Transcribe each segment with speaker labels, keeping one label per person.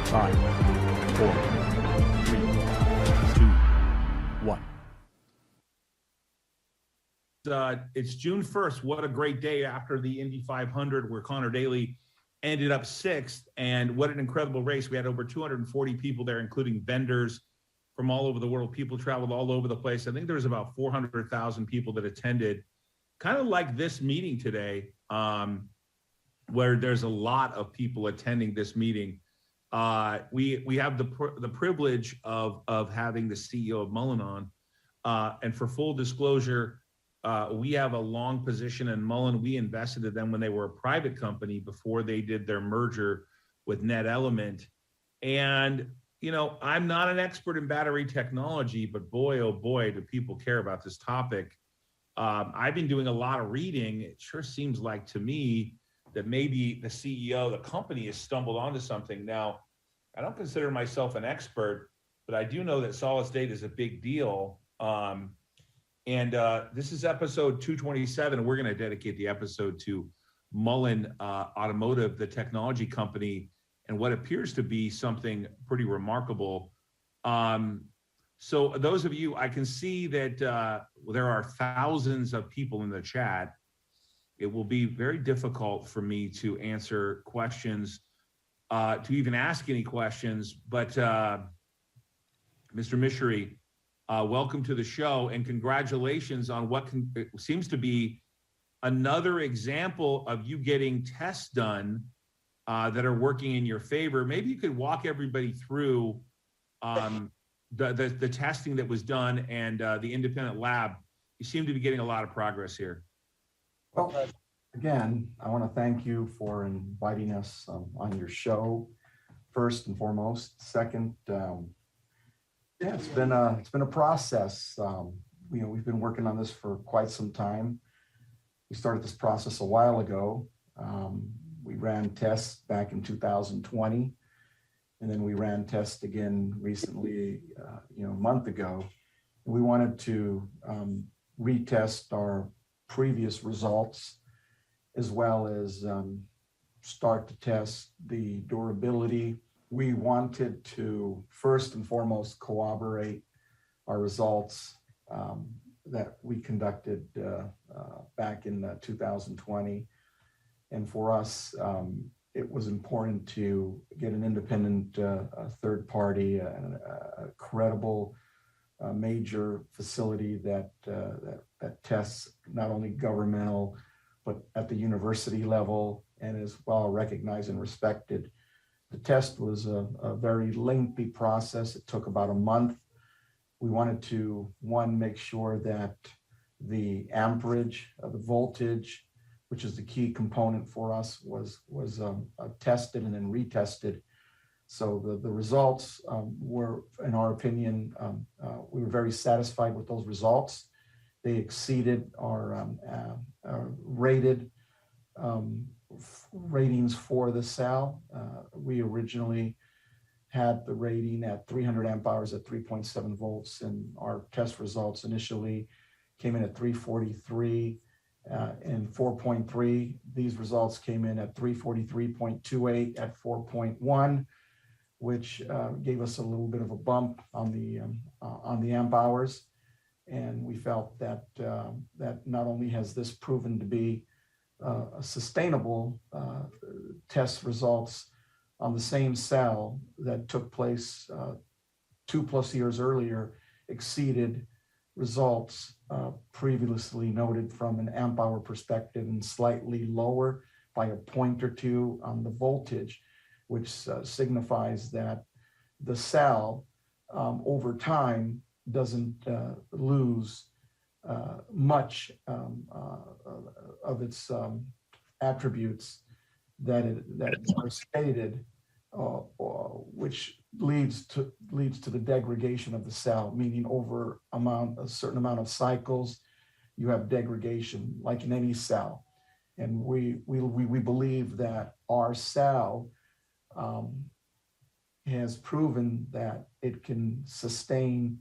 Speaker 1: 5, 4, 3, 2, 1. It's June 1st. What a great day after the Indy 500, where Connor Daly ended up 6th. And what an incredible race. We had over 240 people there, including vendors from all over the world. People traveled all over the place. I think there was about 400,000 people that attended, kind of like this meeting today, where there's a lot of people attending this meeting. We have the privilege of having the CEO of Mullen on. And for full disclosure, we have a long position in Mullen. We invested in them when they were a private company before they did their merger with Net Element. And, you know, I'm not an expert in battery technology, but boy, oh boy, do people care about this topic. I've been doing a lot of reading. It sure seems like to me that maybe the CEO of the company has stumbled onto something. Now, I don't consider myself an expert, but I do know that solid state is a big deal. This is episode 227. We're going to dedicate the episode to Mullen Automotive, the technology company, and what appears to be something pretty remarkable. So those of you, I can see that there are thousands of people in the chat. It will be very difficult for me to answer questions, to even ask any questions. But Mr. Michery, welcome to the show, and congratulations on what seems to be another example of you getting tests done that are working in your favor. Maybe you could walk everybody through the testing that was done and the independent lab. You seem to be getting a lot of progress here.
Speaker 2: Well, again, I want to thank you for inviting us on your show, first and foremost. Second, yeah, it's been a process. We've been working on this for quite some time. We started this process a while ago. We ran tests back in 2020, and then we ran tests again recently, a month ago. We wanted to retest our previous results, as well as start to test the durability. We wanted to first and foremost corroborate our results that we conducted back in 2020. And for us, it was important to get an independent third party, a credible major facility that tests not only governmental, but at the university level and is well recognized and respected. The test was a very lengthy process. It took about a month. We wanted to, one, make sure that the amperage, the voltage, which is the key component for us, was tested and then retested. So the results were, in our opinion, we were very satisfied with those results. They exceeded our rated ratings for the cell. We originally had the rating at 300 amp hours at 3.7 volts, and our test results initially came in at 343 and 4.3. These results came in at 343.28 at 4.1, which gave us a little bit of a bump on the amp hours. And we felt that that not only has this proven to be a sustainable test results on the same cell that took place 2+ years earlier, exceeded results previously noted from an amp hour perspective, and slightly lower by a point or two on the voltage, which signifies that the cell over time doesn't lose much of its attributes that are stated, which leads to the degradation of the cell, meaning over a certain amount of cycles, you have degradation, like in any cell. And we believe that our cell has proven that it can sustain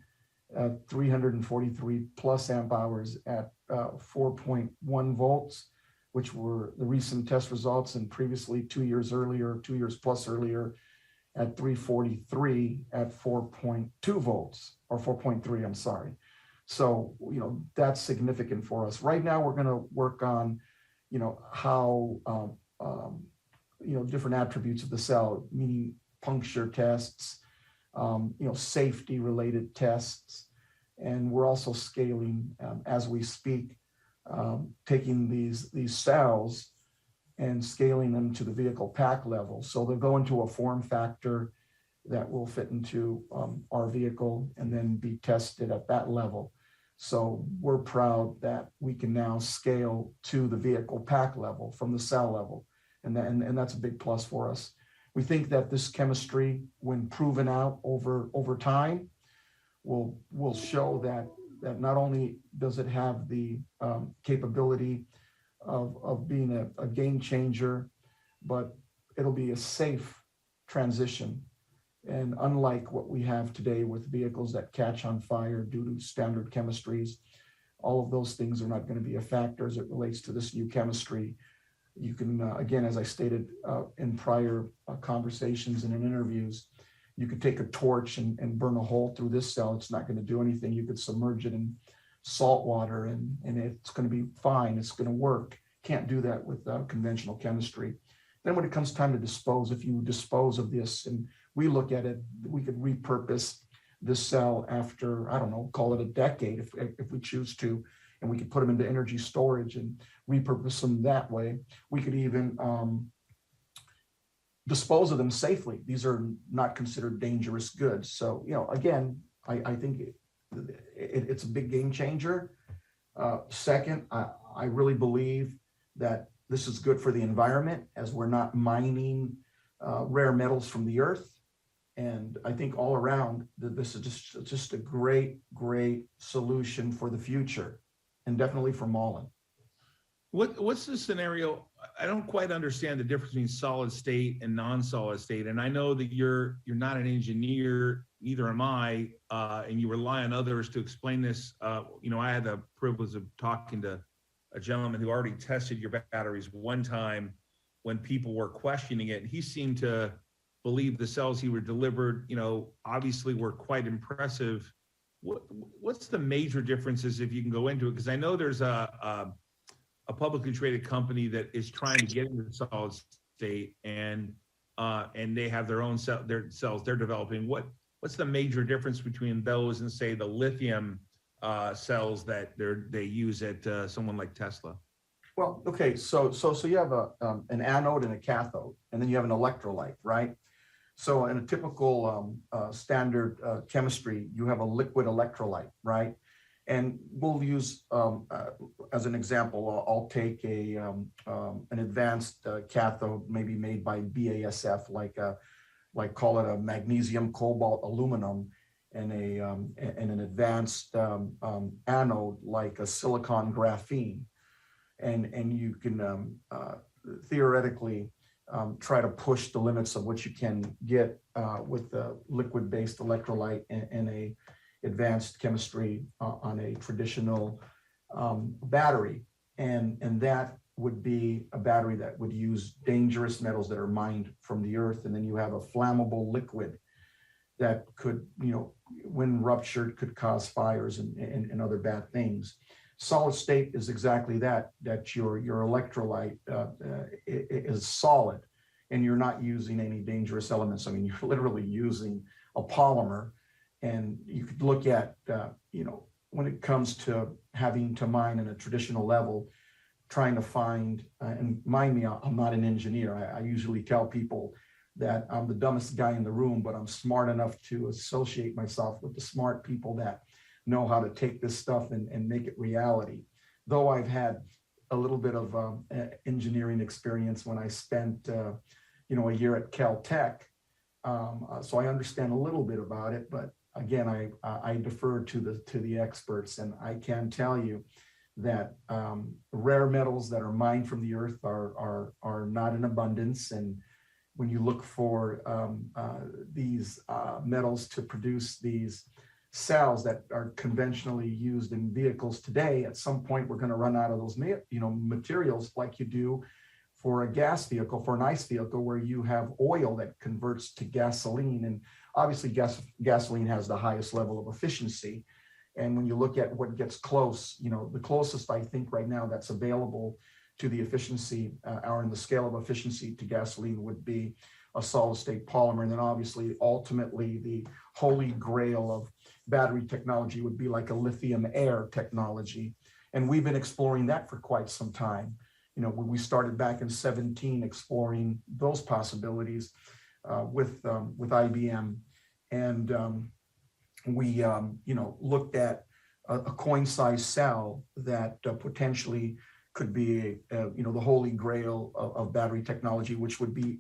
Speaker 2: 343 plus amp hours at 4.1 volts, which were the recent test results, and previously 2 years plus earlier at 343 at 4.2 volts, or 4.3, I'm sorry. So, that's significant for us. Right now, we're going to work on, how, different attributes of the cell, meaning puncture tests, safety related tests. And we're also scaling as we speak, taking these cells and scaling them to the vehicle pack level. So they'll go into a form factor that will fit into our vehicle and then be tested at that level. So we're proud that we can now scale to the vehicle pack level from the cell level. And that's a big plus for us. We think that this chemistry, when proven out over time, will show that not only does it have the capability of being a game changer, but it'll be a safe transition. And unlike what we have today with vehicles that catch on fire due to standard chemistries, all of those things are not going to be a factor as it relates to this new chemistry. You can, again, as I stated in prior conversations and in interviews, you could take a torch and burn a hole through this cell. It's not going to do anything. You could submerge it in salt water and it's going to be fine. It's going to work. Can't do that with conventional chemistry. Then when it comes time to dispose, if you dispose of this and we look at it, we could repurpose this cell after, I don't know, call it a decade if we choose to, and we could put them into energy storage and repurpose them that way. We could even dispose of them safely. These are not considered dangerous goods. So, again, I think it's a big game changer. Second, I really believe that this is good for the environment as we're not mining rare metals from the earth. And I think all around this is just a great solution for the future, and definitely for Mullen.
Speaker 1: What's the scenario? I don't quite understand the difference between solid state and non-solid state. And I know that you're not an engineer, neither am I, and you rely on others to explain this. I had the privilege of talking to a gentleman who already tested your batteries one time when people were questioning it. And he seemed to believe the cells he were delivered, obviously were quite impressive. What's the major differences, if you can go into it? Because I know there's a publicly traded company that is trying to get into solid state, and they have their own cells they're developing. What's the major difference between those and, say, the lithium cells that they use at someone like Tesla?
Speaker 2: Well, okay, so you have an anode and a cathode, and then you have an electrolyte, right? So in a typical standard chemistry, you have a liquid electrolyte, right? And we'll use, as an example, I'll take an advanced cathode, maybe made by BASF, like call it a magnesium, cobalt, aluminum, and an advanced anode like a silicon graphene. And you can theoretically try to push the limits of what you can get with the liquid-based electrolyte and a advanced chemistry on a traditional battery. And that would be a battery that would use dangerous metals that are mined from the earth. And then you have a flammable liquid that could, when ruptured, could cause fires and other bad things. Solid state is exactly that your electrolyte is solid and you're not using any dangerous elements. I mean, you're literally using a polymer. And you could look at, when it comes to having to mine in a traditional level, trying to find, and mind me, I'm not an engineer. I usually tell people that I'm the dumbest guy in the room, but I'm smart enough to associate myself with the smart people that know how to take this stuff and make it reality. Though I've had a little bit of engineering experience when I spent, a year at Caltech. So I understand a little bit about it, but again, I defer to the experts, and I can tell you that rare metals that are mined from the earth are not in abundance. And when you look for these metals to produce these cells that are conventionally used in vehicles today, at some point we're going to run out of those materials, like you do for a gas vehicle, for an ICE vehicle, where you have oil that converts to gasoline. And obviously gasoline has the highest level of efficiency. And when you look at what gets close, the closest I think right now that's available to the efficiency or in the scale of efficiency to gasoline would be a solid state polymer. And then obviously, ultimately, the holy grail of battery technology would be like a lithium air technology. And we've been exploring that for quite some time. When we started back in 2017 exploring those possibilities with IBM, and we looked at a coin-sized cell that potentially could be the holy grail of battery technology, which would be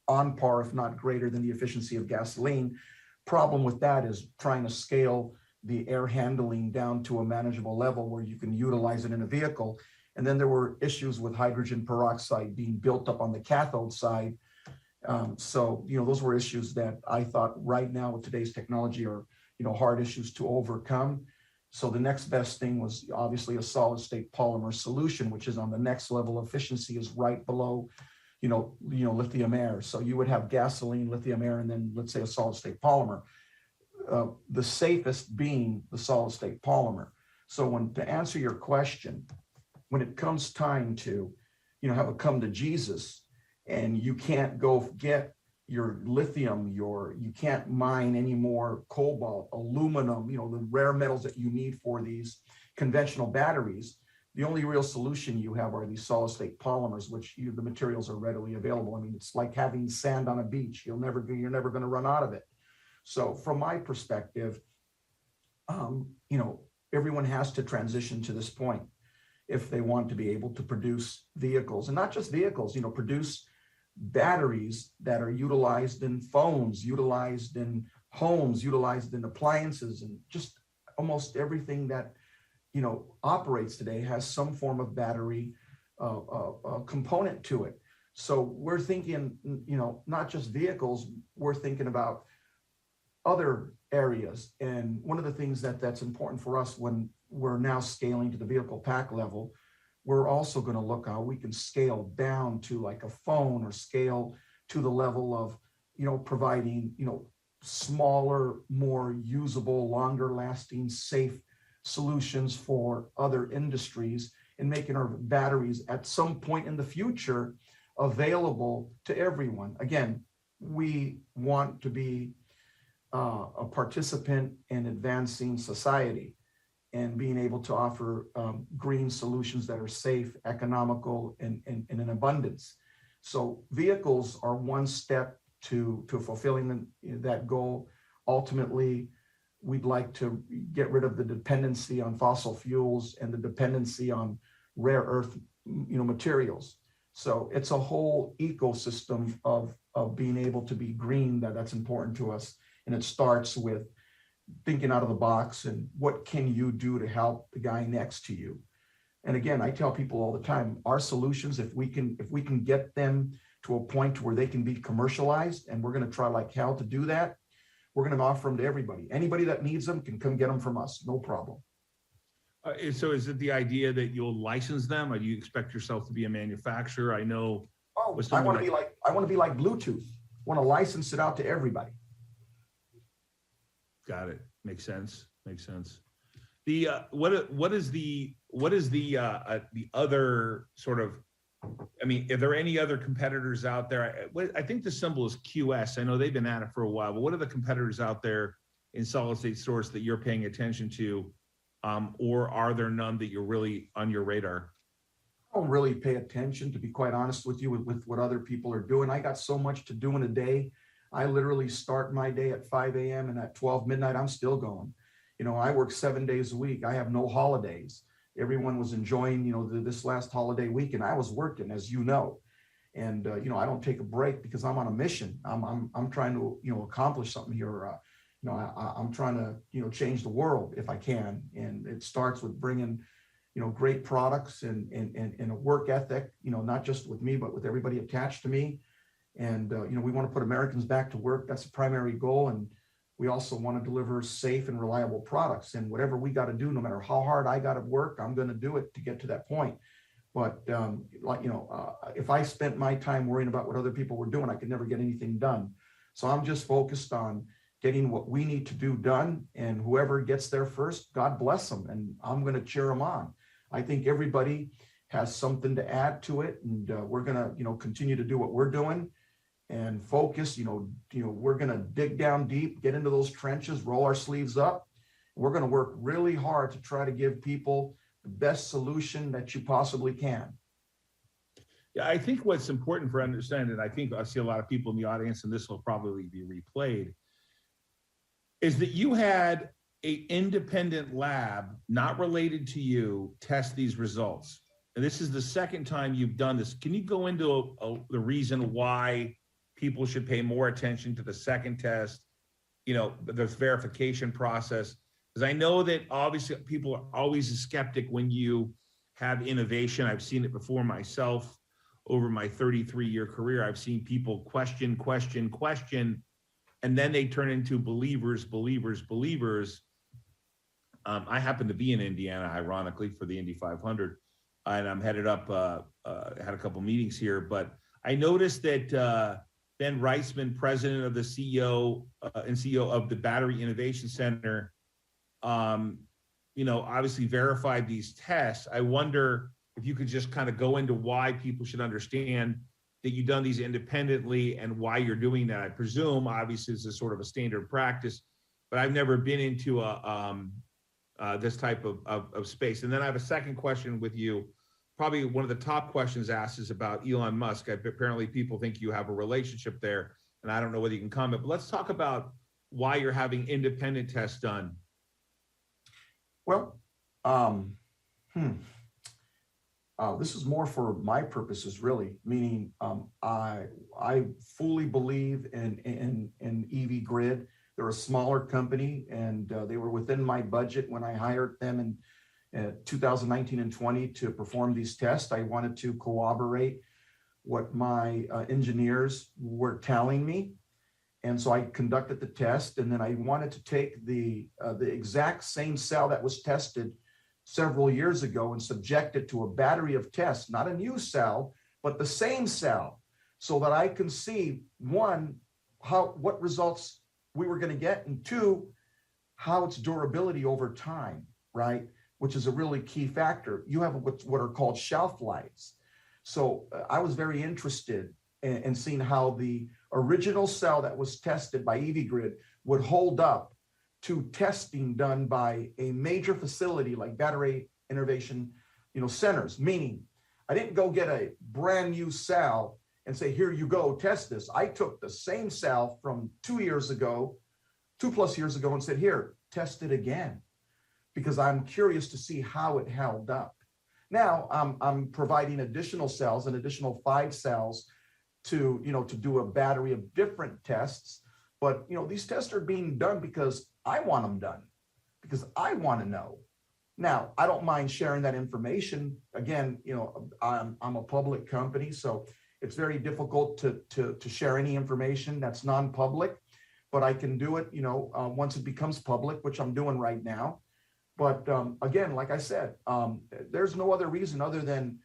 Speaker 2: on par, if not greater than the efficiency of gasoline. Problem with that is trying to scale the air handling down to a manageable level where you can utilize it in a vehicle. And then there were issues with hydrogen peroxide being built up on the cathode side. So those were issues that I thought right now with today's technology are hard issues to overcome. So the next best thing was obviously a solid state polymer solution, which is on the next level of efficiency, is right below lithium air. So you would have gasoline, lithium air, and then let's say a solid state polymer. The safest being the solid state polymer. So to answer your question, when it comes time to have a come to Jesus, and you can't go get your lithium, you can't mine any more cobalt, aluminum, the rare metals that you need for these conventional batteries, the only real solution you have are these solid state polymers, which the materials are readily available. I mean, it's like having sand on a beach. You're never going to run out of it. So from my perspective, everyone has to transition to this point if they want to be able to produce vehicles, and not just vehicles, produce batteries that are utilized in phones, utilized in homes, utilized in appliances, and just almost everything that operates today has some form of battery component to it. So we're thinking, not just vehicles, we're thinking about other areas. And one of the things that's important for us when we're now scaling to the vehicle pack level, we're also going to look how we can scale down to like a phone, or scale to the level of, providing, smaller, more usable, longer lasting, safe solutions for other industries, and making our batteries at some point in the future available to everyone. Again, we want to be a participant in advancing society and being able to offer green solutions that are safe, economical, and in abundance. So vehicles are one step to fulfilling that goal. Ultimately, we'd like to get rid of the dependency on fossil fuels and the dependency on rare earth materials. So it's a whole ecosystem of being able to be green that's important to us. And it starts with thinking out of the box and what can you do to help the guy next to you. And again, I tell people all the time, our solutions, if we can get them to a point where they can be commercialized, and we're going to try like hell to do that, we're going to offer them to everybody. Anybody that needs them can come get them from us, no problem.
Speaker 1: So is it the idea that you'll license them, or do you expect yourself to be a manufacturer? I know.
Speaker 2: Oh, I want to be like Bluetooth. I want to license it out to everybody.
Speaker 1: Got it. Makes sense. The what is the other sort of? I mean, are there any other competitors out there? I think the symbol is QS. I know they've been at it for a while, but what are the competitors out there in solid state source that you're paying attention to, or are there none that you're really on your radar?
Speaker 2: I don't really pay attention, to be quite honest with you, with what other people are doing. I got so much to do in a day. I literally start my day at 5 a.m. and at 12 midnight, I'm still going. I work 7 days a week. I have no holidays. Everyone was enjoying, this last holiday weekend. I was working, as you know, and I don't take a break because I'm on a mission. I'm trying to accomplish something here. I'm trying to change the world if I can, and it starts with bringing great products and a work ethic. Not just with me, but with everybody attached to me. And we want to put Americans back to work. That's the primary goal. And we also want to deliver safe and reliable products. And whatever we got to do, no matter how hard I got to work, I'm going to do it to get to that point. But if I spent my time worrying about what other people were doing, I could never get anything done. So I'm just focused on getting what we need to do done, and whoever gets there first, God bless them, and I'm going to cheer them on. I think everybody has something to add to it, and we're going to continue to do what we're doing and focus. We're going to dig down deep, get into those trenches, roll our sleeves up. We're going to work really hard to try to give people the best solution that you possibly can.
Speaker 1: Yeah, I think what's important for understanding, and I think I see a lot of people in the audience, and this will probably be replayed, is that you had an independent lab not related to you test these results. And this is the second time you've done this. Can you go into the reason why people should pay more attention to the second test, the verification process? Because I know that obviously people are always a skeptic when you have innovation. I've seen it before myself over my 33-year career. I've seen people question, and then they turn into believers. I happen to be in Indiana, ironically, for the Indy 500, and I'm headed up, had a couple meetings here, but I noticed that Ben Reisman, president of the CEO and CEO of the Battery Innovation Center, obviously verified these tests. I wonder if you could just kind of go into why people should understand that you've done these independently and why you're doing that. I presume, obviously, this is sort of a standard practice, but I've never been into this type of space. And then I have a second question with you. Probably one of the top questions asked is about Elon Musk. Apparently, people think you have a relationship there, and I don't know whether you can comment, but let's talk about why you're having independent tests done.
Speaker 2: Well, this is more for my purposes, really, meaning I fully believe in EV Grid. They're a smaller company, and they were within my budget when I hired them in 2019 and 20 to perform these tests. I wanted to corroborate what my engineers were telling me. And so I conducted the test, and then I wanted to take the exact same cell that was tested several years ago and subject it to a battery of tests, not a new cell, but the same cell, so that I can see, one, what results we were going to get, and two, how its durability over time, right? Which is a really key factor. You have what are called shelf lives. So I was very interested in seeing how the original cell that was tested by EV Grid would hold up to testing done by a major facility like battery innovation, centers. Meaning, I didn't go get a brand new cell and say, here you go, test this. I took the same cell from 2 years ago, 2+ years ago, and said, here, test it again, because I'm curious to see how it held up. Now I'm providing additional cells, an additional 5 cells to do a battery of different tests. But these tests are being done because I want them done, because I want to know. Now, I don't mind sharing that information. Again, I'm a public company, so it's very difficult to share any information that's non-public, but I can do it, once it becomes public, which I'm doing right now. But again, like I said, there's no other reason other than,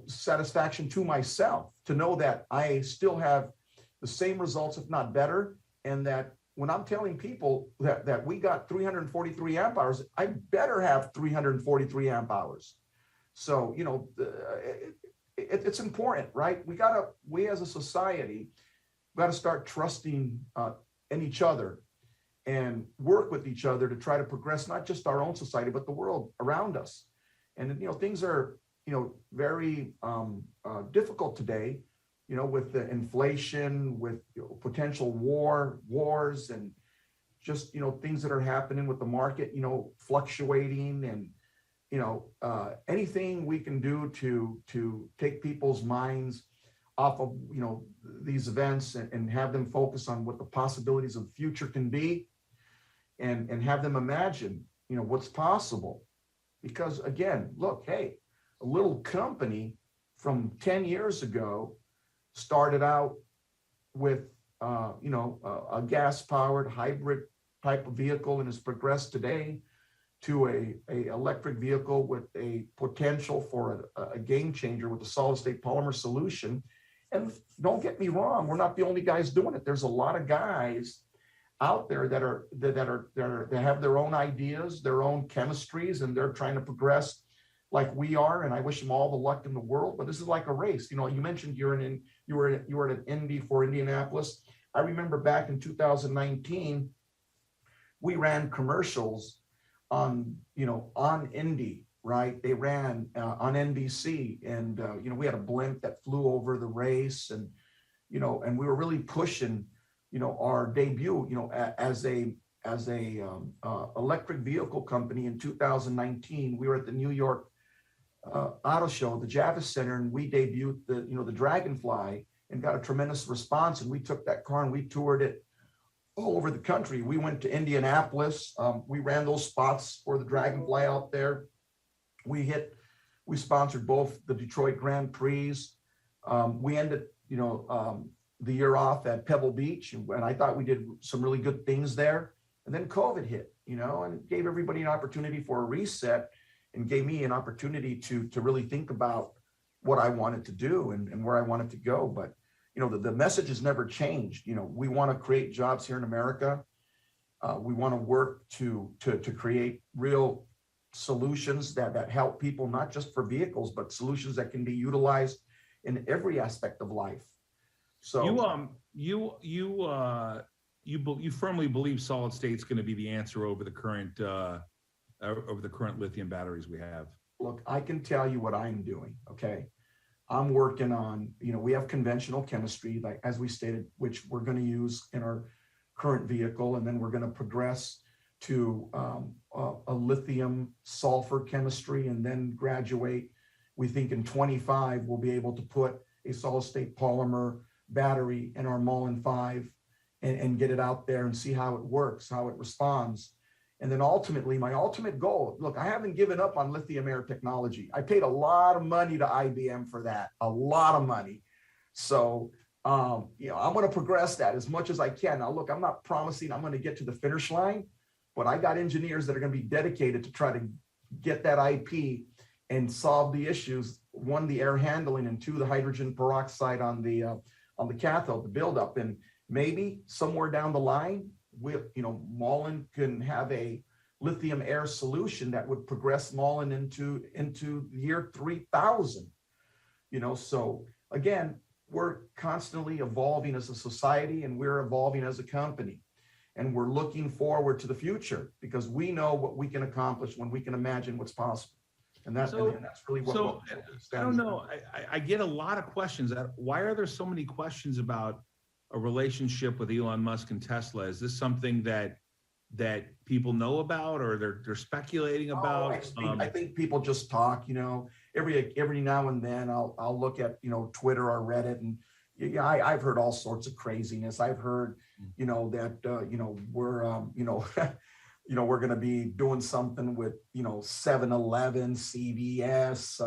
Speaker 2: satisfaction to myself to know that I still have the same results, if not better. And that when I'm telling people that we got 343 amp hours, I better have 343 amp hours. So, it's important, right? We as a society, got to start trusting in each other and work with each other to try to progress, not just our own society, but the world around us. And, things are, very difficult today, with the inflation, with potential wars, and just, things that are happening with the market, fluctuating, and, anything we can do to take people's minds off of, these events and have them focus on what the possibilities of the future can be, and have them imagine, what's possible. Because again, look, hey, a little company from 10 years ago started out with, a gas-powered hybrid type of vehicle, and has progressed today to a electric vehicle with a potential for a game changer with a solid state polymer solution. And don't get me wrong, we're not the only guys doing it. There's a lot of guys out there that have their own ideas, their own chemistries, and they're trying to progress like we are. And I wish them all the luck in the world. But this is like a race. You know, you mentioned you were at an Indy for Indianapolis. I remember back in 2019, we ran commercials on Indy, right? They ran on NBC, and we had a blimp that flew over the race, and and we were really pushing our debut as a electric vehicle company in 2019. We were at the New York Auto Show, the Javits Center, and we debuted the Dragonfly and got a tremendous response. And we took that car and we toured it all over the country. We went to Indianapolis. We ran those spots for the Dragonfly out there. We sponsored both the Detroit Grand Prix. We ended, the year off at Pebble Beach, and I thought we did some really good things there. And then COVID hit, and it gave everybody an opportunity for a reset, and gave me an opportunity to really think about what I wanted to do and where I wanted to go. But the message has never changed. We want to create jobs here in America. We want to work to create real solutions that help people, not just for vehicles, but solutions that can be utilized in every aspect of life. So you firmly believe solid state's going to be the answer over the current lithium batteries we have. Look, I can tell you what I'm doing. Okay, I'm working on, we have conventional chemistry, like as we stated, which we're going to use in our current vehicle, and then we're going to progress to a lithium sulfur chemistry, and then graduate. We think in 25 we'll be able to put a solid state polymer battery in our Mullen 5 and get it out there and see how it works, how it responds. And then ultimately, my ultimate goal, look, I haven't given up on lithium air technology. I paid a lot of money to IBM for that, a lot of money. So, I'm going to progress that as much as I can. Now, look, I'm not promising I'm going to get to the finish line, but I got engineers that are going to be dedicated to try to get that IP and solve the issues. One, the air handling, and two, the hydrogen peroxide on the cathode, the buildup. And maybe somewhere down the line, Mullen can have a lithium air solution that would progress Mullen into year 3000. So again, we're constantly evolving as a society, and we're evolving as a company, and we're looking forward to the future because we know what we can accomplish when we can imagine what's possible. And that's really what. So
Speaker 1: I don't know. I get a lot of questions. Why are there so many questions about a relationship with Elon Musk and Tesla? Is this something that people know about, or they're speculating about?
Speaker 2: I think people just talk. Every now and then I'll look at Twitter or Reddit, and I've heard all sorts of craziness. I've heard that we're going to be doing something with 7-Eleven, CVS.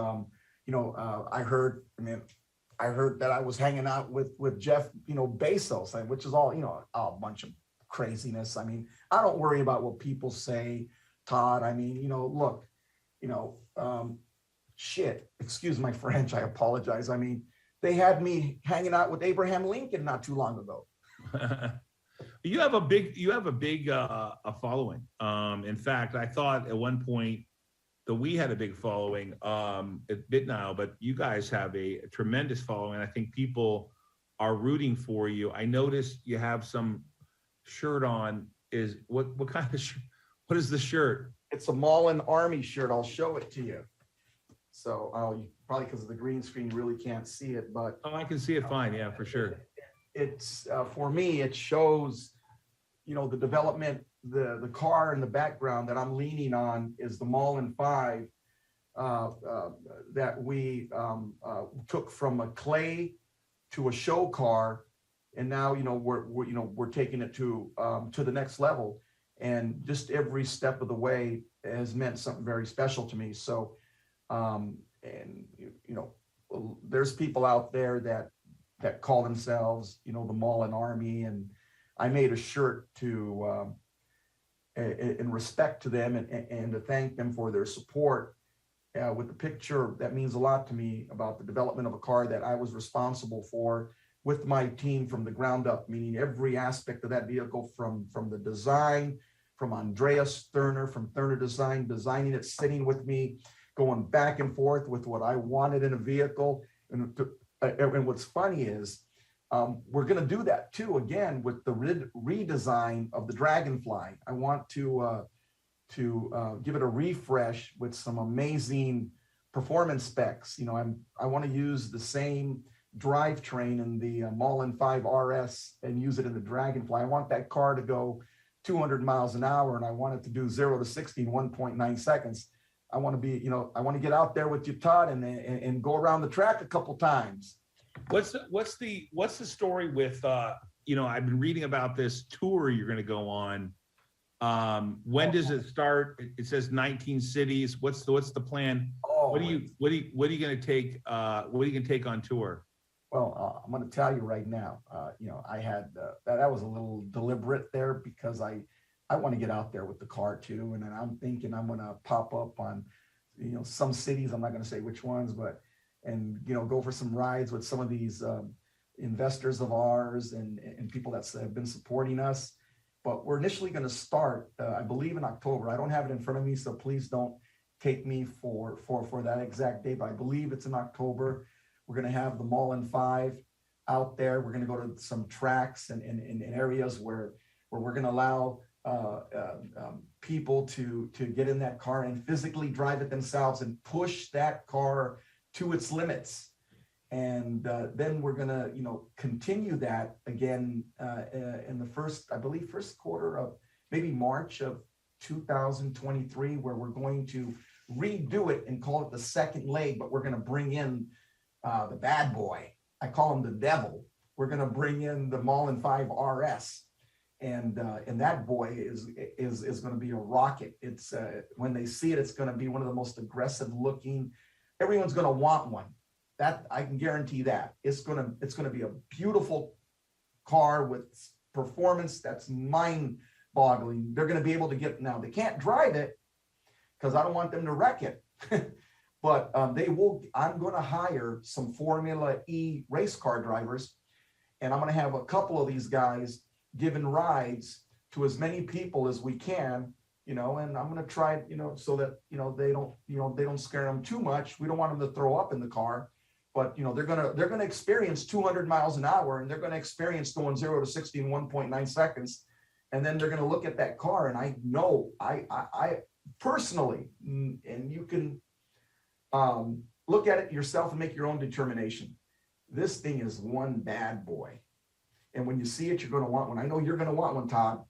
Speaker 2: I heard that I was hanging out with Jeff Bezos, which is all a bunch of craziness. I mean, I don't worry about what people say, Todd. I mean, look, shit, excuse my French, I apologize. I mean, they had me hanging out with Abraham Lincoln not too long ago.
Speaker 1: You have a big following. In fact, I thought at one point that we had a big following at BitNile, but you guys have a tremendous following. I think people are rooting for you. I noticed you have some shirt on. What kind of what is the shirt?
Speaker 2: It's a Mullen Army shirt. I'll show it to you. So probably because of the green screen, you really can't see it, but
Speaker 1: I can see it fine. Yeah, for sure.
Speaker 2: It's for me, it shows, the development, the car in the background that I'm leaning on is the Mullen 5 that we took from a clay to a show car, and now we're taking it to the next level, and just every step of the way has meant something very special to me. So, there's people out there that call themselves, the Mullen Army, and I made a shirt to in respect to them and to thank them for their support. With the picture, that means a lot to me about the development of a car that I was responsible for with my team from the ground up, meaning every aspect of that vehicle from the design, from Andreas Thurner, from Thurner Design, designing it, sitting with me, going back and forth with what I wanted in a vehicle. And what's funny is we're going to do that too, again, with the redesign of the Dragonfly. I want to give it a refresh with some amazing performance specs. You know, I want to use the same drivetrain in the Mullen 5 RS and use it in the Dragonfly. I want that car to go 200 miles an hour, and I want it to do 0 to 60 in 1.9 seconds. I want to be, you know, I want to get out there with you, Todd, and go around the track a couple times.
Speaker 1: What's the story with you know, I've been reading about this tour you're going to go on. When does it start? It says 19 cities. What's the plan? What are you going to take? What are you going to take on tour?
Speaker 2: Well, I'm going to tell you right now. You know, I had that was a little deliberate there because I want to get out there with the car too, and then I'm thinking I'm going to pop up on, you know, some cities. I'm not going to say which ones, but and you know, go for some rides with some of these investors of ours and people that have been supporting us. But we're initially going to start, I believe, in October. I don't have it in front of me, so please don't take me for that exact date. But I believe it's in October. We're going to have the Mullen 5 out there. We're going to go to some tracks and in areas where we're going to allow people to get in that car and physically drive it themselves and push that car to its limits. And then we're going to, you know, continue that again in the first quarter of maybe March of 2023, where we're going to redo it and call it the second leg, but we're going to bring in the bad boy. I call him the devil. We're going to bring in the Mullen 5 RS, and that boy is going to be a rocket. It's when they see it, it's going to be one of the most aggressive looking. Everyone's going to want one. That I can guarantee that. It's going to be a beautiful car with performance that's mind-boggling. They're going to be able to get, now they can't drive it because I don't want them to wreck it. But they will. I'm going to hire some Formula E race car drivers, and I'm going to have a couple of these guys giving rides to as many people as we can, you know, and I'm going to try, you know, so that, you know, they don't scare them too much. We don't want them to throw up in the car, but, you know, they're going to experience 200 miles an hour, and they're going to experience going 0 to 60 in 1.9 seconds. And then they're going to look at that car, and I know I personally, and you can look at it yourself and make your own determination. This thing is one bad boy. And when you see it, you're going to want one. I know you're going to want one, Todd.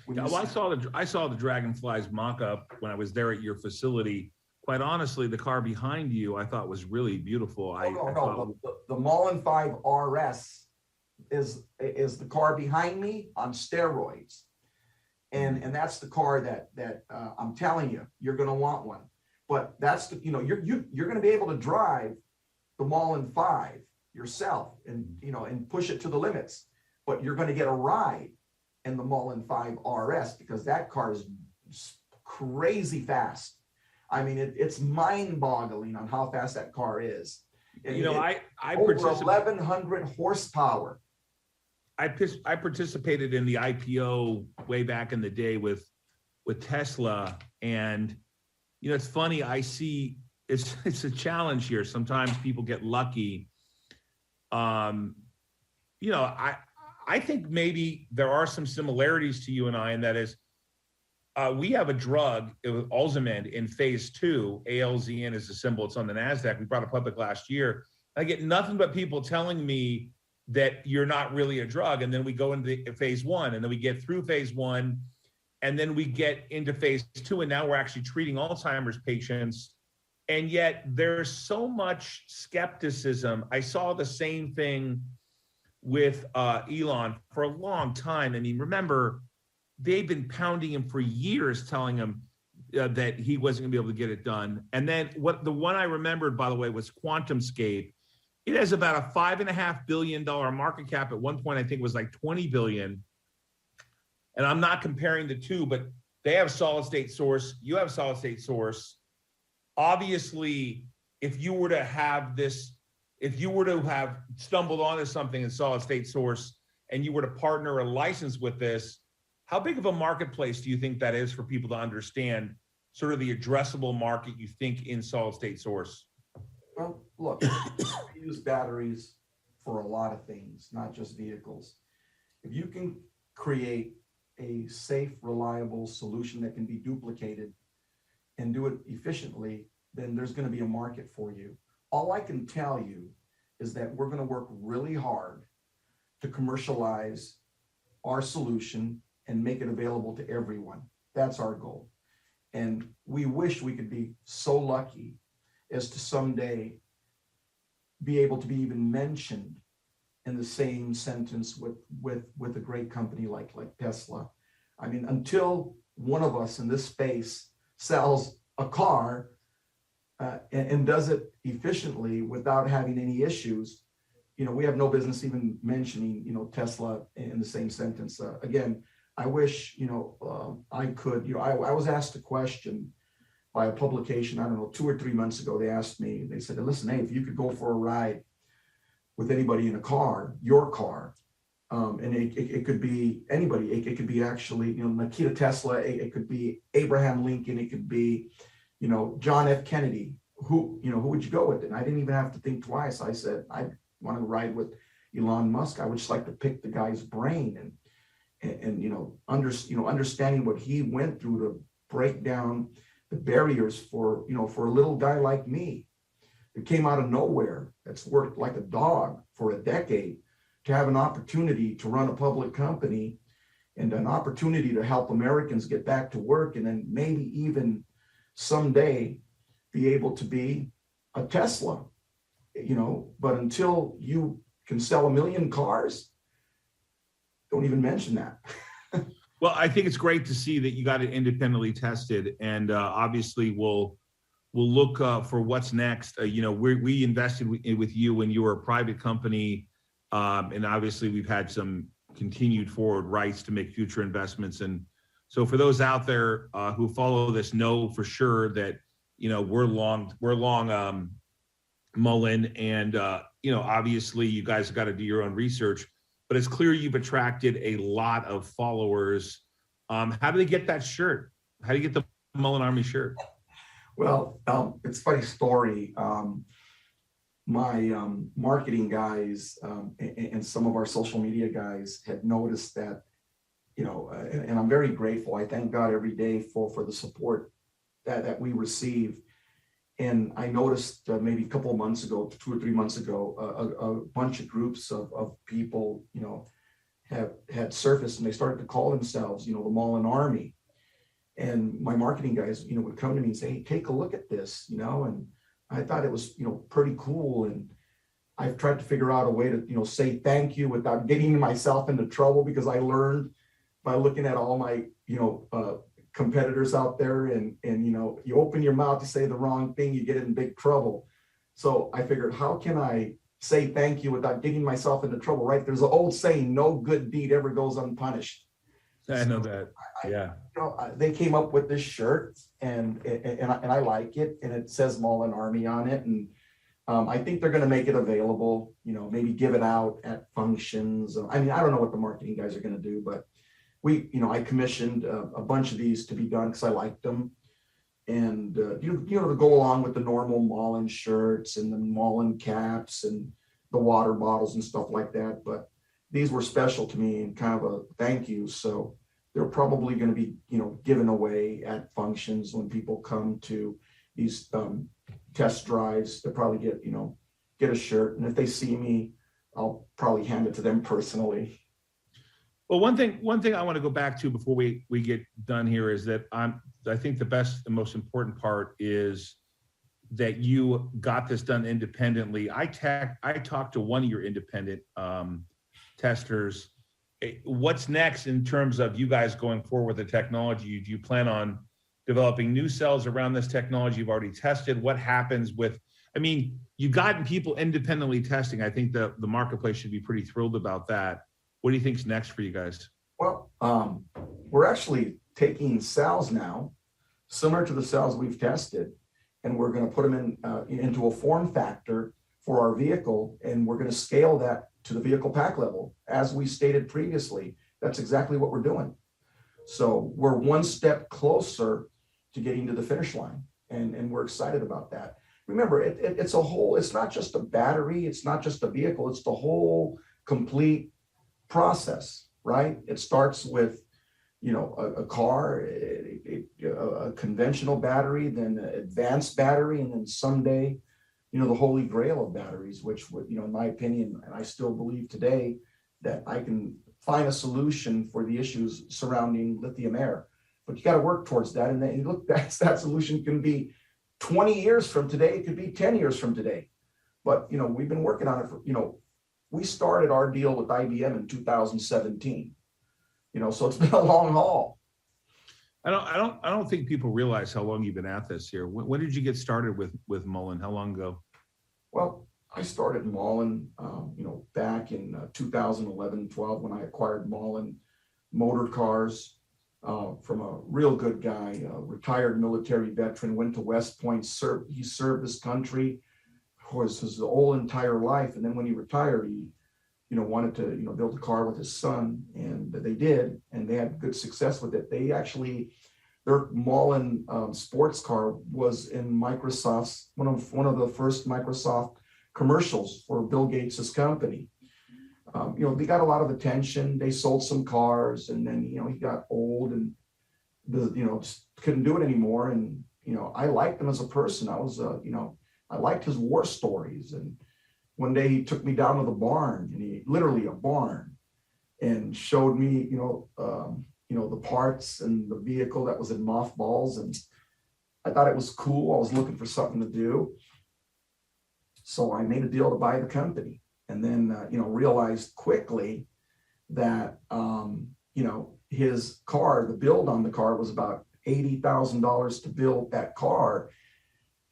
Speaker 1: Yeah, well, I saw the Dragonfly's mock-up when I was there at your facility. Quite honestly, the car behind you I thought was really beautiful.
Speaker 2: The Mullen 5 RS is the car behind me on steroids, and that's the car that I'm telling you, you're going to want one. But that's the, you know, you're going to be able to drive the Mullen 5 yourself and, you know, and push it to the limits. But you're going to get a ride in the Mullen 5 RS because that car is crazy fast. I mean, it's mind-boggling on how fast that car is. And
Speaker 1: you know, I
Speaker 2: over 1,100 horsepower.
Speaker 1: I participated in the IPO way back in the day with Tesla, and you know, it's funny. I see it's a challenge here. Sometimes people get lucky. You know, I think maybe there are some similarities to you and I, and that is, we have a drug, Alzamend, in phase 2. ALZN is the symbol. It's on the NASDAQ. We brought it public last year. I get nothing but people telling me that you're not really a drug. And then we go into phase 1, and then we get through phase 1, and then we get into phase 2. And now we're actually treating Alzheimer's patients. And yet there's so much skepticism. I saw the same thing with Elon for a long time. I mean, remember, they've been pounding him for years, telling him that he wasn't gonna be able to get it done. And then the one I remembered, by the way, was QuantumScape. It has about a $5.5 billion market cap. At one point, I think it was like 20 billion. And I'm not comparing the two, but they have solid state source, you have solid state source. Obviously, if you were to have this, if you were to have stumbled onto something in solid state source and you were to partner a license with this, how big of a marketplace do you think that is for people to understand sort of the addressable market you think in solid state source?
Speaker 2: Well, look, we use batteries for a lot of things, not just vehicles. If you can create a safe, reliable solution that can be duplicated and do it efficiently, then there's going to be a market for you. All I can tell you is that we're going to work really hard to commercialize our solution and make it available to everyone. That's our goal. And we wish we could be so lucky as to someday be able to be even mentioned in the same sentence with a great company like Tesla. I mean, until one of us in this space sells a car and does it efficiently without having any issues, you know, we have no business even mentioning, you know, Tesla in the same sentence. Again, I wish, you know, I could, you know, I was asked a question by a publication, I don't know, 2 or 3 months ago. They asked me, they said, listen, hey, if you could go for a ride with anybody in a car, your car, and it could be anybody, it could be actually, you know, Nikita Tesla, it could be Abraham Lincoln, it could be, you know, John F. Kennedy, who would you go with? And I didn't even have to think twice. I said, I want to ride with Elon Musk. I would just like to pick the guy's brain and you know, understanding what he went through to break down the barriers for, you know, for a little guy like me that came out of nowhere, that's worked like a dog for a decade, to have an opportunity to run a public company and an opportunity to help Americans get back to work, and then maybe even someday be able to be a Tesla, you know. But until you can sell 1 million cars, don't even mention that.
Speaker 1: Well, I think it's great to see that you got it independently tested, and obviously we'll look for what's next. You know, we invested with you when you were a private company, and obviously we've had some continued forward rights to make future investments. And so for those out there who follow this, know for sure that, you know, we're long Mullen, and you know, obviously you guys have got to do your own research. But it's clear you've attracted a lot of followers. How do they get that shirt? How do you get the Mullen Army shirt?
Speaker 2: Well, it's a funny story. My marketing guys and some of our social media guys had noticed that, you know, and I'm very grateful. I thank God every day for the support that we receive. And I noticed maybe a couple of months ago, 2 or 3 months ago, a bunch of groups of people, you know, had surfaced, and they started to call themselves, you know, the Mullen Army. And my marketing guys, you know, would come to me and say, hey, take a look at this, you know. And I thought it was, you know, pretty cool. And I've tried to figure out a way to, you know, say thank you without getting myself into trouble, because I learned by looking at all my, you know, competitors out there, and you know, you open your mouth to say the wrong thing, you get in big trouble. So I figured, how can I say thank you without getting myself into trouble, right? There's an old saying, no good deed ever goes unpunished.
Speaker 1: I know that. Yeah.
Speaker 2: You know, they came up with this shirt, and I like it, and it says Mullen Army on it, and I think they're going to make it available, you know, maybe give it out at functions. I mean, I don't know what the marketing guys are going to do, but you know, I commissioned a bunch of these to be done because I liked them, and you know, to go along with the normal Mullen shirts and the Mullen caps and the water bottles and stuff like that. But these were special to me and kind of a thank you. So they're probably going to be, you know, given away at functions when people come to these test drives. They'll probably get a shirt, and if they see me, I'll probably hand it to them personally.
Speaker 1: Well, one thing I want to go back to before we get done here is that I think the best and most important part is that you got this done independently. I talked to one of your independent testers. What's next in terms of you guys going forward with the technology? Do you plan on developing new cells around this technology you've already tested? What happens with, I mean, you've gotten people independently testing. I think the marketplace should be pretty thrilled about that. What do you think's next for you guys?
Speaker 2: Well, we're actually taking cells now, similar to the cells we've tested, and we're going to put them into a form factor for our vehicle, and we're going to scale that to the vehicle pack level. As we stated previously, that's exactly what we're doing. So we're one step closer to getting to the finish line, and we're excited about that. Remember, it's a whole, it's not just a battery, it's not just a vehicle, it's the whole complete process, right? It starts with, a car, a conventional battery, then an advanced battery, and then someday, the holy grail of batteries, which would, in my opinion, and I still believe today, that I can find a solution for the issues surrounding lithium air. But you got to work towards that. And then look, that solution can be 20 years from today. It could be 10 years from today. But, we've been working on it for, we started our deal with IBM in 2017, so it's been a long haul.
Speaker 1: I don't think people realize how long you've been at this here. When did you get started with Mullen? How long ago?
Speaker 2: Well, I started Mullen, back in 2011, 12, when I acquired Mullen Motor Cars from a real good guy, a retired military veteran, went to West Point, he served his country for his whole entire life. And then when he retired, he, wanted to, build a car with his son, and they did, and they had good success with it. They actually, their Mullen sports car was in Microsoft's, one of the first Microsoft commercials for Bill Gates's company. They got a lot of attention. They sold some cars, and then, he got old and just couldn't do it anymore. And, I liked him as a person. I was, I liked his war stories. And one day he took me down to the barn, and literally a barn, and showed me, the parts and the vehicle that was in mothballs. And I thought it was cool. I was looking for something to do. So I made a deal to buy the company, and then, realized quickly that, his car, the build on the car was about $80,000 to build that car.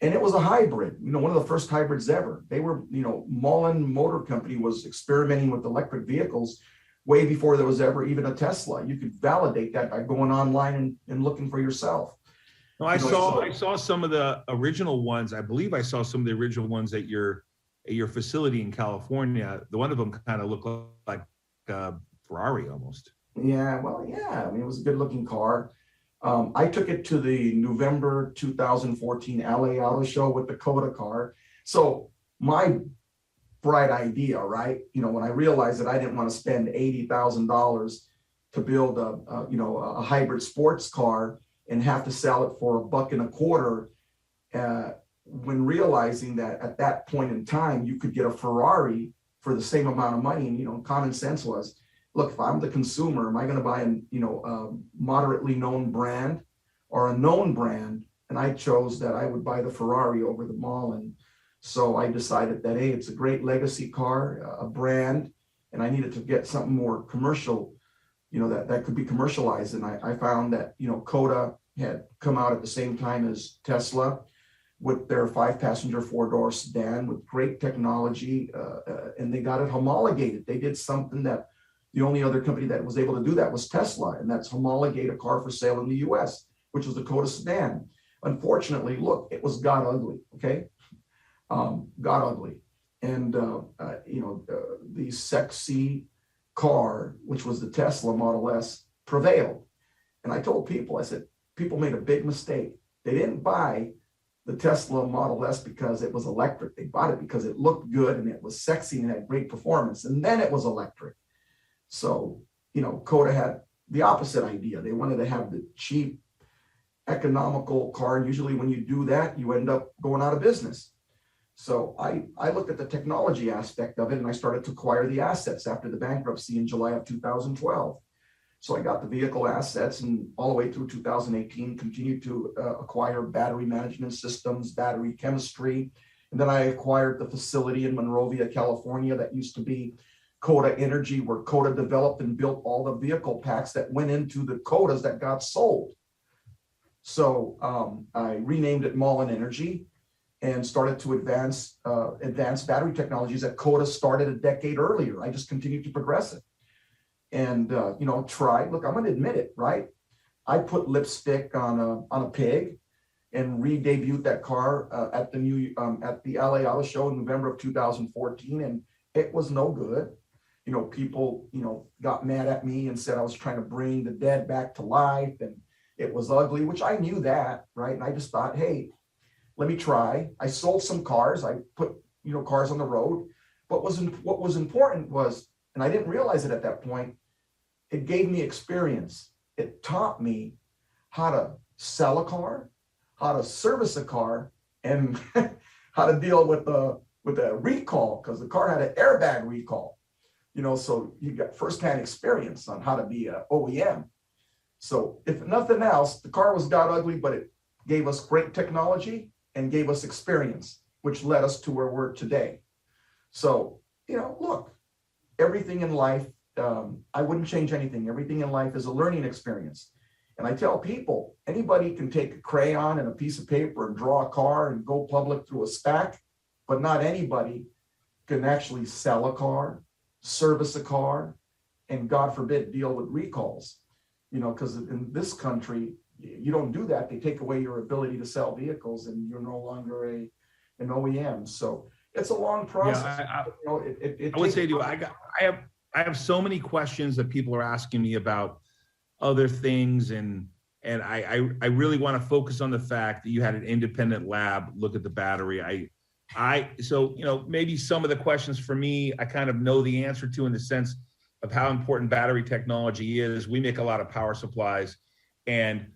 Speaker 2: And it was a hybrid, one of the first hybrids ever. They were, Mullen Motor Company was experimenting with electric vehicles way before there was ever even a Tesla. You could validate that by going online and looking for yourself.
Speaker 1: No, I saw some of the original ones. I believe I saw some of the original ones at your facility in California. The one of them kind of looked like a Ferrari almost.
Speaker 2: Yeah, well, yeah. I mean, it was a good looking car. I took it to the November 2014 LA Auto Show with Dakota Car. So my bright idea, right? When I realized that I didn't want to spend $80,000 to build a hybrid sports car and have to sell it for $1.25, when realizing that at that point in time, you could get a Ferrari for the same amount of money. And, common sense was, look, if I'm the consumer, am I going to buy a moderately known brand or a known brand? And I chose that I would buy the Ferrari over the Mullen. So I decided that, hey, it's a great legacy car, a brand, and I needed to get something more commercial, that could be commercialized. And I found that, Coda had come out at the same time as Tesla with their 5-passenger 4-door sedan with great technology, and they got it homologated. They did something that the only other company that was able to do that was Tesla, and that's homologate a car for sale in the US, which was the Dakota sedan. Unfortunately, look, it was god ugly, okay? God ugly. And, the sexy car, which was the Tesla Model S, prevailed. And I told people, I said, people made a big mistake. They didn't buy the Tesla Model S because it was electric. They bought it because it looked good and it was sexy and had great performance. And then it was electric. So, Coda had the opposite idea. They wanted to have the cheap, economical car. And usually when you do that, you end up going out of business. So I looked at the technology aspect of it, and I started to acquire the assets after the bankruptcy in July of 2012. So I got the vehicle assets, and all the way through 2018, continued to acquire battery management systems, battery chemistry. And then I acquired the facility in Monrovia, California, that used to be Coda Energy, where Coda developed and built all the vehicle packs that went into the Codas that got sold. So I renamed it Mullen Energy and started to advance battery technologies that Coda started a decade earlier. I just continued to progress it. And, look, I'm going to admit it, right? I put lipstick on a pig and re-debuted that car at the LA Auto Show in November of 2014, and it was no good. You know, people, you know, got mad at me and said I was trying to bring the dead back to life, and it was ugly, which I knew that, right? And I just thought, hey, let me try. I sold some cars. I put, you know, cars on the road. But what was important was, and I didn't realize it at that point, it gave me experience. It taught me how to sell a car, how to service a car, and how to deal with a recall, because the car had an airbag recall. You know, so you got firsthand experience on how to be an OEM. So if nothing else, the car was god ugly, but it gave us great technology and gave us experience, which led us to where we're today. So, you know, look, everything in life, I wouldn't change anything. Everything in life is a learning experience. And I tell people, anybody can take a crayon and a piece of paper and draw a car and go public through a SPAC, but not anybody can actually sell a car, service a car, and God forbid, deal with recalls. You know, because in this country, you don't do that. They take away your ability to sell vehicles and you're no longer an OEM. So it's a long process.
Speaker 1: Yeah,
Speaker 2: you know,
Speaker 1: I would say to you, I have so many questions that people are asking me about other things, and I really want to focus on the fact that you had an independent lab look at the battery. So, you know, maybe some of the questions for me, I kind of know the answer to, in the sense of how important battery technology is. We make a lot of power supplies, and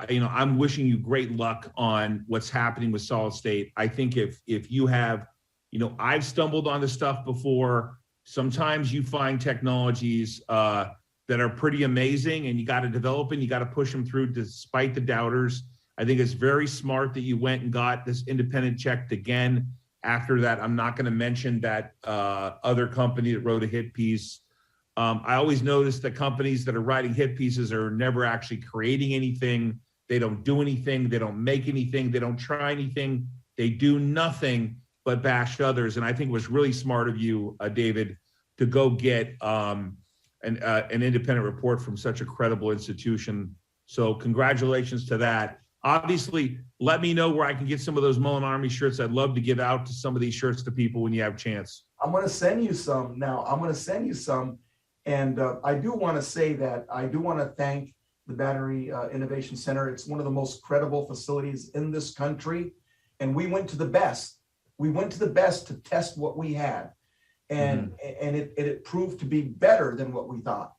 Speaker 1: you know, I'm wishing you great luck on what's happening with solid state. I think if you have, you know, I've stumbled on this stuff before. Sometimes you find technologies that are pretty amazing, and you got to develop and you got to push them through despite the doubters. I think it's very smart that you went and got this independent checked again. After that, I'm not going to mention that other company that wrote a hit piece. I always notice that companies that are writing hit pieces are never actually creating anything. They don't do anything. They don't make anything. They don't try anything. They do nothing but bash others. And I think it was really smart of you, David, to go get an independent report from such a credible institution. So congratulations to that. Obviously, let me know where I can get some of those Mullen Army shirts. I'd love to give out to some of these shirts to people when you have a chance.
Speaker 2: I'm going to send you some now. I'm going to send you some. And I do want to say that I do want to thank the Battery Innovation Center. It's one of the most credible facilities in this country. And we went to the best. We went to the best to test what we had. And, and it proved to be better than what we thought.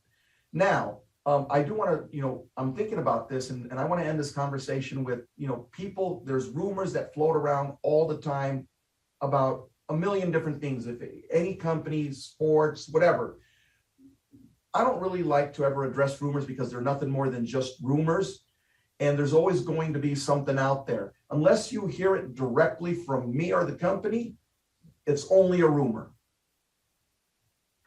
Speaker 2: Now, I do want to, you know, I'm thinking about this, and I want to end this conversation with, you know, people, there's rumors that float around all the time about a million different things. If any company, sports, whatever. I don't really like to ever address rumors because they're nothing more than just rumors. And there's always going to be something out there. Unless you hear it directly from me or the company, it's only a rumor.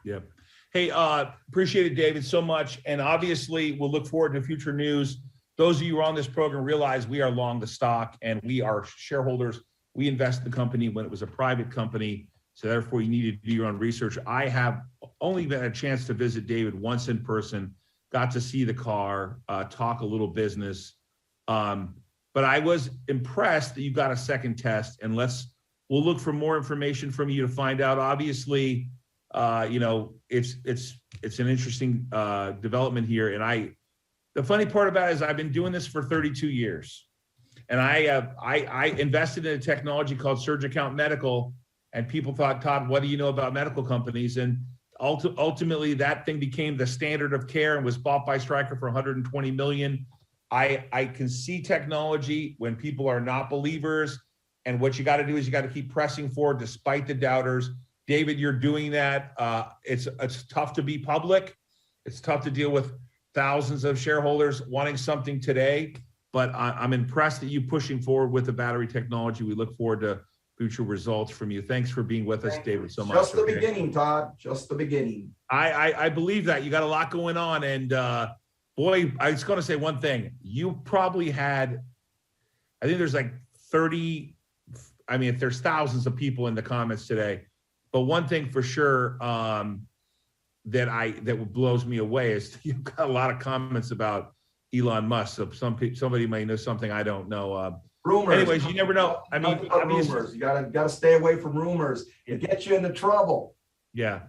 Speaker 1: Yep. Hey, appreciate it, David, so much. And obviously, we'll look forward to future news. Those of you who are on this program realize we are long the stock, and we are shareholders. We invest in the company when it was a private company. So therefore, you needed to do your own research. I have only had a chance to visit David once in person, got to see the car, talk a little business. But I was impressed that you got a second test, and we'll look for more information from you to find out. Obviously, you know, it's an interesting development here. And the funny part about it is I've been doing this for 32 years, and I invested in a technology called Surge Account Medical, and people thought, Todd, what do you know about medical companies? And ultimately, that thing became the standard of care and was bought by Stryker for 120 million. I can see technology when people are not believers, and what you got to do is you got to keep pressing forward despite the doubters. David, you're doing that. It's tough to be public. It's tough to deal with thousands of shareholders wanting something today, but I'm impressed that you pushing forward with the battery technology. We look forward to future results from you. Thanks for being with us, David, so much.
Speaker 2: Just the beginning, Todd, just the beginning.
Speaker 1: I believe that. You got a lot going on, and boy, I was going to say one thing. You probably had, I think there's like 30, I mean, there's thousands of people in the comments today, but one thing for sure that blows me away is you've got a lot of comments about Elon Musk. So somebody may know something I don't know.
Speaker 2: Rumors.
Speaker 1: Anyways, you never know. I mean, obviously,
Speaker 2: rumors. You gotta stay away from rumors. It gets you into trouble.
Speaker 1: yeah.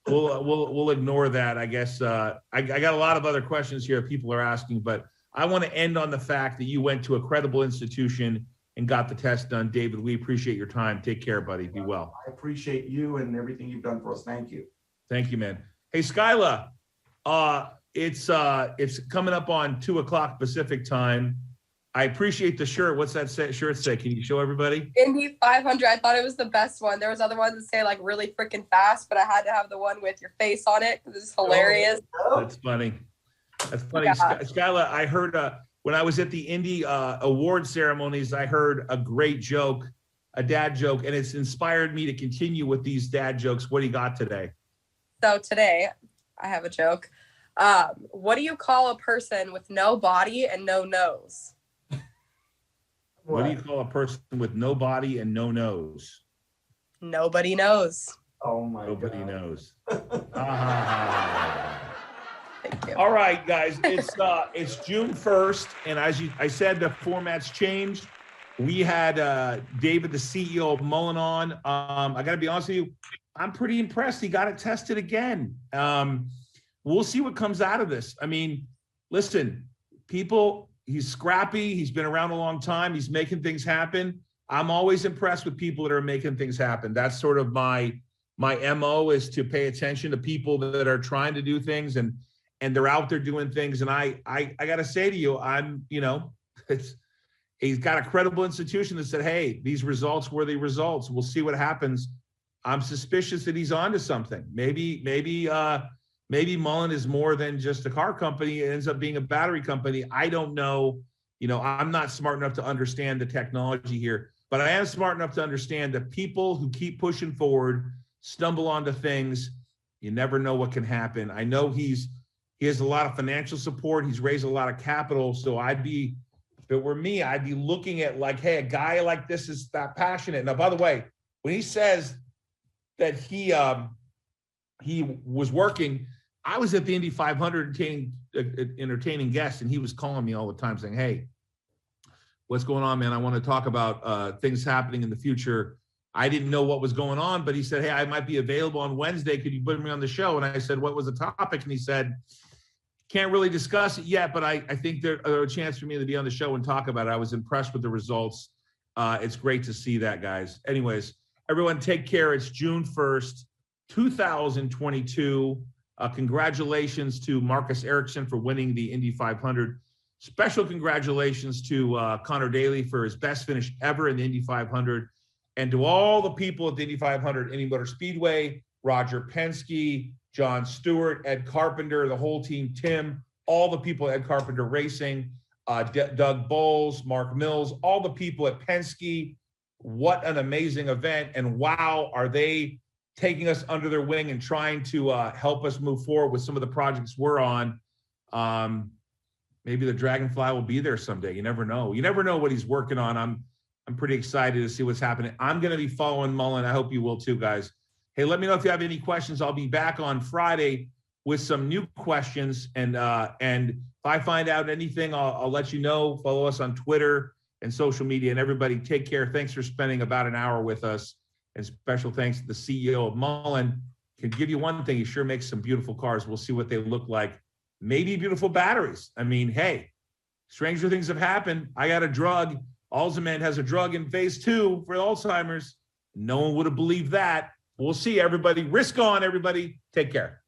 Speaker 1: We'll ignore that. I guess I got a lot of other questions here people are asking, but I want to end on the fact that you went to a credible institution and got the test done. David, we appreciate your time. Take care, buddy. Be well.
Speaker 2: I appreciate you and everything you've done for us. Thank you.
Speaker 1: Thank you, man. Hey, Skyla, it's coming up on 2:00 Pacific time. I appreciate the shirt. What's that shirt say? Can you show everybody?
Speaker 3: Indy 500. I thought it was the best one. There was other ones that say like really freaking fast, but I had to have the one with your face on it because it's hilarious.
Speaker 1: That's funny. That's funny. Skyla, I heard when I was at the Indy award ceremonies, I heard a great joke, a dad joke, and it's inspired me to continue with these dad jokes. What do you got today?
Speaker 3: So today I have a joke. What do you call a person with no body and no nose?
Speaker 1: What do you call a person with no body and no nose?
Speaker 3: Nobody knows.
Speaker 2: Oh my
Speaker 1: Nobody
Speaker 2: God.
Speaker 1: knows.
Speaker 3: Thank you.
Speaker 1: All right, guys, it's June 1st, and as I said, the format's changed. We had David, the CEO of Mullen on. I got to be honest with you, I'm pretty impressed. He got it tested again. We'll see what comes out of this. I mean, listen, people, he's scrappy. He's been around a long time. He's making things happen. I'm always impressed with people that are making things happen. That's sort of my MO, is to pay attention to people that are trying to do things and they're out there doing things. And I got to say to you, he's got a credible institution that said, hey, these results were the results. We'll see what happens. I'm suspicious that he's onto something. Maybe Mullen is more than just a car company. It ends up being a battery company. I don't know. I'm not smart enough to understand the technology here, but I am smart enough to understand that people who keep pushing forward stumble onto things. You never know what can happen. I know he has a lot of financial support. He's raised a lot of capital. So if it were me, I'd be looking at like, hey, a guy like this is that passionate. Now, by the way, when he says that he was working, I was at the Indy 500 entertaining guests, and he was calling me all the time saying, hey, what's going on, man? I want to talk about things happening in the future. I didn't know what was going on, but he said, hey, I might be available on Wednesday. Could you put me on the show? And I said, what was the topic? And he said, can't really discuss it yet, but I think there's a chance for me to be on the show and talk about it. I was impressed with the results. It's great to see that, guys. Anyways, everyone take care. It's June 1st, 2022. Congratulations to Marcus Ericsson for winning the Indy 500. Special congratulations to Connor Daly for his best finish ever in the Indy 500. And to all the people at the Indy 500, Indy Motor Speedway, Roger Penske, John Stewart, Ed Carpenter, the whole team, Tim, all the people at Ed Carpenter Racing, Doug Bowles, Mark Mills, all the people at Penske. What an amazing event. And wow, are they taking us under their wing and trying to help us move forward with some of the projects we're on. Maybe the Dragonfly will be there someday. You never know. You never know what he's working on. I'm pretty excited to see what's happening. I'm going to be following Mullen. I hope you will too, guys. Hey, let me know if you have any questions. I'll be back on Friday with some new questions. And if I find out anything, I'll let you know. Follow us on Twitter and social media. And everybody, take care. Thanks for spending about an hour with us. And special thanks to the CEO of Mullen. Can give you one thing, he sure makes some beautiful cars. We'll see what they look like. Maybe beautiful batteries. I mean, hey, stranger things have happened. I got a drug. Alzheimer's has a drug in phase 2 for Alzheimer's. No one would have believed that. We'll see, everybody. Risk on, everybody. Take care.